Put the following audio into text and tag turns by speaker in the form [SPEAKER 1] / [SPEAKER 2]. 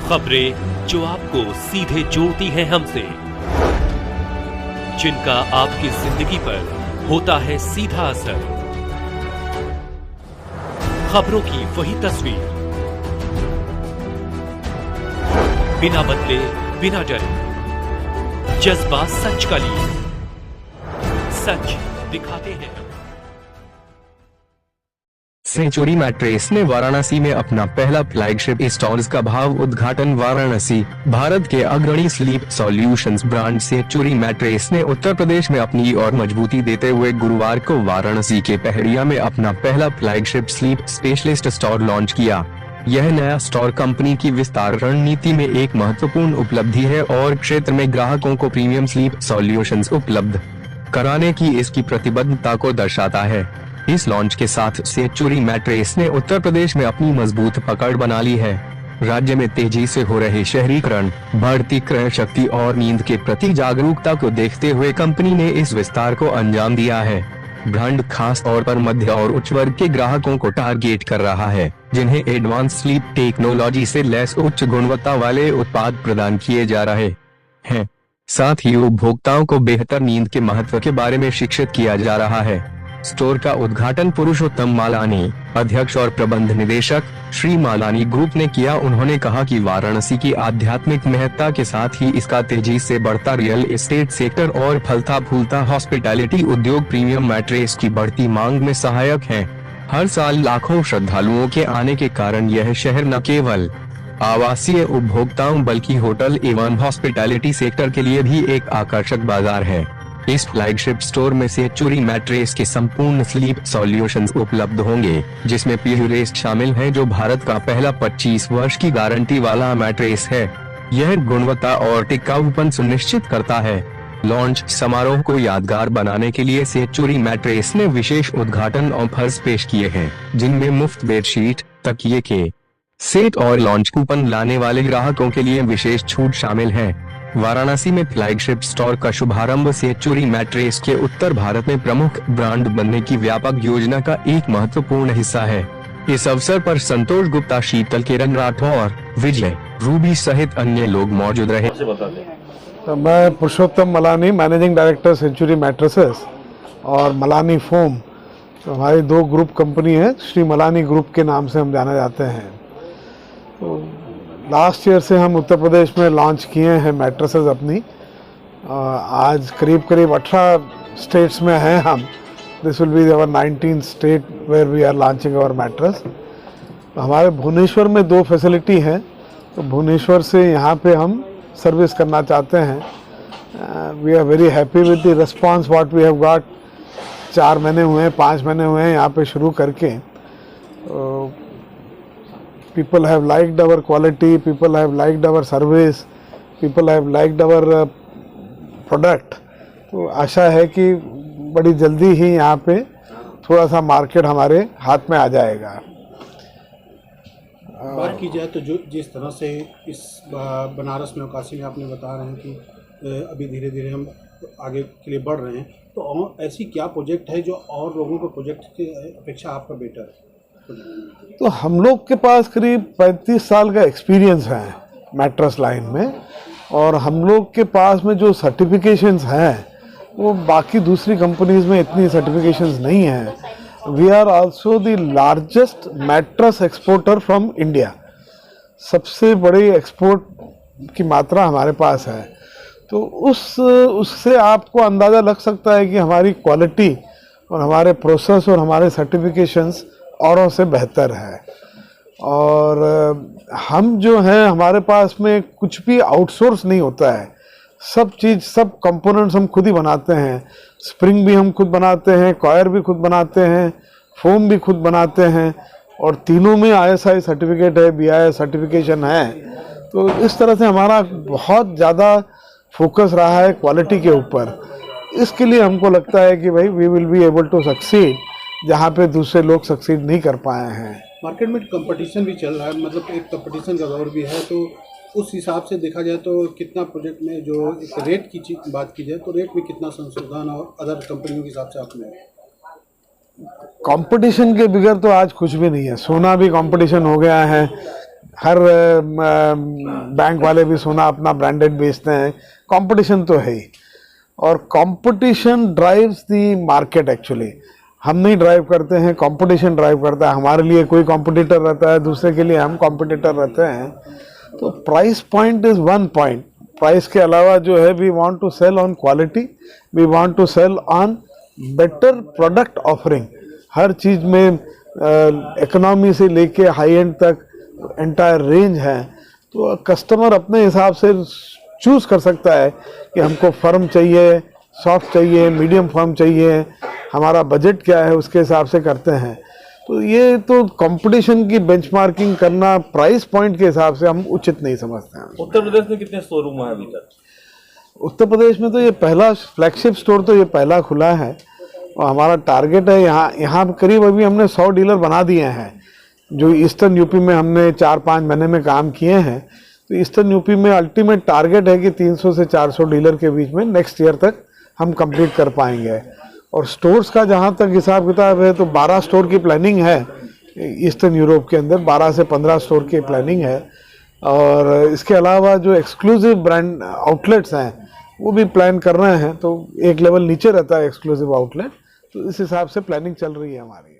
[SPEAKER 1] खबरें जो आपको सीधे जोड़ती हैं हमसे, जिनका आपकी जिंदगी पर होता है सीधा असर। खबरों की वही तस्वीर, बिना बदले बिना डरे, जज्बा सच का लिए, सच दिखाते हैं।
[SPEAKER 2] सेंचुरी मैट्रेस ने वाराणसी में अपना पहला फ्लैगशिप स्टोर्स का भाव उद्घाटन। वाराणसी भारत के अग्रणी sleep solutions brand century mattress ने उत्तर प्रदेश में अपनी और मजबूती देते हुए गुरुवार को वाराणसी के पहड़िया में अपना पहला flagship sleep specialist store launch किया। यह नया स्टोर कंपनी की विस्तार रणनीति में एक महत्वपूर्ण उपलब्धि है और क्षेत्र में ग्राहकों को प्रीमियम स्लीप सॉल्यूशंस उपलब्ध कराने की इसकी प्रतिबद्धता को दर्शाता है। इस लॉन्च के साथ सेंचुरी मैट्रेस ने उत्तर प्रदेश में अपनी मजबूत पकड़ बना ली है। राज्य में तेजी से हो रहे शहरीकरण, बढ़ती क्रय शक्ति और नींद के प्रति जागरूकता को देखते हुए कंपनी ने इस विस्तार को अंजाम दिया है। ब्रांड खास तौर पर मध्य और उच्च वर्ग के ग्राहकों को टारगेट कर रहा है, जिन्हें एडवांस स्लीप टेक्नोलॉजी से लैस उच्च गुणवत्ता वाले उत्पाद प्रदान किए जा रहे हैं। साथ ही उपभोक्ताओं को बेहतर नींद के महत्व के बारे में शिक्षित किया जा रहा है। स्टोर का उद्घाटन पुरुषोत्तम मालानी, अध्यक्ष और प्रबंध निदेशक, श्री मालानी ग्रुप ने किया। उन्होंने कहा कि वाराणसी की आध्यात्मिक महत्ता के साथ ही इसका तेजी से बढ़ता रियल एस्टेट सेक्टर और फलता फूलता हॉस्पिटैलिटी उद्योग प्रीमियम मैट्रेस की बढ़ती मांग में सहायक है। हर साल लाखों श्रद्धालुओं के आने के कारण यह शहर न केवल आवासीय उपभोक्ताओं बल्कि होटल एवं हॉस्पिटैलिटी सेक्टर के लिए भी एक आकर्षक बाजार है। इस फ्लैगशिप स्टोर में सेंचुरी मैट्रेस के संपूर्ण स्लीप सॉल्यूशंस उपलब्ध होंगे, जिसमें प्यूरेस्ट शामिल है, जो भारत का पहला 25 वर्ष की गारंटी वाला मैट्रेस है। यह गुणवत्ता और टिकाऊपन सुनिश्चित करता है। लॉन्च समारोह को यादगार बनाने के लिए सेंचुरी मैट्रेस ने विशेष उद्घाटन ऑफर्स पेश किए हैं, जिनमें मुफ्त बेडशीट, तकिए के सेट और लॉन्च कूपन लाने वाले ग्राहकों के लिए विशेष छूट शामिल है। वाराणसी में फ्लैगशिप स्टोर का शुभारंभ सेंचुरी मैट्रेस के उत्तर भारत में प्रमुख ब्रांड बनने की व्यापक योजना का एक महत्वपूर्ण हिस्सा है। इस अवसर पर संतोष गुप्ता, शीतल किरण राठौर, विजय रूबी सहित अन्य लोग मौजूद रहे।
[SPEAKER 3] तो मैं पुरुषोत्तम मलानी, मैनेजिंग डायरेक्टर सेंचुरी मैट्रेसेस और मलानी फोम, तो हमारी दो ग्रुप कंपनी है। श्री मलानी ग्रुप के नाम से हम जाना जाते हैं। तो लास्ट ईयर से हम उत्तर प्रदेश में लॉन्च किए हैं मैट्रेसेस अपनी। आज करीब 18 स्टेट्स में हैं हम। This will be our 19th state where we are launching our mattress. हमारे भुवनेश्वर में 2 फैसिलिटी हैं, तो भुवनेश्वर से यहाँ पे हम सर्विस करना चाहते हैं। We are very happy with the response what we have got. 4 महीने हुए हैं, 5 महीने हुए हैं यहाँ पे शुरू करके। People have liked our quality, people have liked our service, people have liked our product। तो आशा है कि बड़ी जल्दी ही यहाँ पे थोड़ा सा मार्केट हमारे हाथ में आ जाएगा।
[SPEAKER 4] बात की जाए तो जो जिस तरह से इस बनारस में काशी में आपने बता रहे हैं कि अभी धीरे धीरे हम आगे के लिए बढ़ रहे हैं, तो ऐसी क्या प्रोजेक्ट है जो और लोगों के प्रोजेक्ट की अपेक्षा आपका बेटर है?
[SPEAKER 3] तो हम लोग के पास करीब 35 साल का एक्सपीरियंस है मैट्रेस लाइन में, और हम लोग के पास में जो सर्टिफिकेशंस हैं वो बाकी दूसरी कंपनीज में इतनी सर्टिफिकेशंस नहीं हैं। We are also the largest mattress exporter from India. सबसे बड़ी एक्सपोर्ट की मात्रा हमारे पास है। तो उससे आपको अंदाज़ा लग सकता है कि हमारी क्वालिटी और हमारे प्रोसेस और हमारे सर्टिफिकेशंस औरों से बेहतर है। और हम जो हैं, हमारे पास में कुछ भी आउटसोर्स नहीं होता है। सब चीज़, सब कंपोनेंट्स हम खुद ही बनाते हैं। स्प्रिंग भी हम खुद बनाते हैं, कॉयर भी खुद बनाते हैं, फोम भी खुद बनाते हैं, और तीनों में ISI सर्टिफिकेट है, BIS सर्टिफिकेशन है। तो इस तरह से हमारा बहुत ज़्यादा फोकस रहा है क्वालिटी के ऊपर। इसके लिए हमको लगता है कि भाई we will be able to succeed जहाँ पे दूसरे लोग सक्सीड नहीं कर पाए हैं।
[SPEAKER 4] मार्केट में कंपटीशन भी चल रहा है, मतलब एक कंपटीशन का दौर भी है, तो उस हिसाब से देखा जाए तो कितना प्रोजेक्ट में जो एक रेट की बात की जाए तो रेट में कितना संशोधन और अदर कंपनियों के हिसाब से आपने?
[SPEAKER 3] कंपटीशन के बगैर तो आज कुछ भी नहीं है। सोना भी कंपटीशन हो गया है, हर बैंक वाले भी सोना अपना ब्रांडेड बेचते हैं, कंपटीशन तो है ही, और competition drives the market actually. हम नहीं ड्राइव करते हैं, कंपटीशन ड्राइव करता है। हमारे लिए कोई कंपटीटर रहता है, दूसरे के लिए हम कंपटीटर रहते हैं। तो price point is one point. Price के अलावा जो है, we want to sell on quality, we want to sell on better product offering. हर चीज़ में इकोनॉमी से लेके हाई एंड तक एंटायर रेंज है। तो कस्टमर अपने हिसाब से चूज़ कर सकता है कि हमको फर्म चाहिए, सॉफ्ट चाहिए, मीडियम फर्म चाहिए, हमारा बजट क्या है, उसके हिसाब से करते हैं। तो ये तो कंपटीशन की बेंचमार्किंग करना प्राइस पॉइंट के हिसाब से हम उचित नहीं समझते हैं।
[SPEAKER 5] उत्तर प्रदेश में कितने शोरूम हैं अभी तक?
[SPEAKER 3] उत्तर प्रदेश में तो ये पहला फ्लैगशिप स्टोर तो ये पहला खुला है, और हमारा टारगेट है यहाँ करीब अभी हमने 100 डीलर बना दिए हैं। जो ईस्टर्न यूपी में हमने 4-5 महीने में काम किए हैं, तो ईस्टर्न यूपी में अल्टीमेट टारगेट है कि 300 से 400 डीलर के बीच में नेक्स्ट ईयर तक हम कंप्लीट कर पाएंगे। और स्टोर्स का जहाँ तक हिसाब किताब है, तो 12 स्टोर की प्लानिंग है ईस्टर्न यूरोप के अंदर, 12 से 15 स्टोर की प्लानिंग है। और इसके अलावा जो एक्सक्लूसिव ब्रांड आउटलेट्स हैं वो भी प्लान कर रहे हैं, तो एक लेवल नीचे रहता है एक्सक्लूसिव आउटलेट। तो इस हिसाब से प्लानिंग चल रही है हमारी।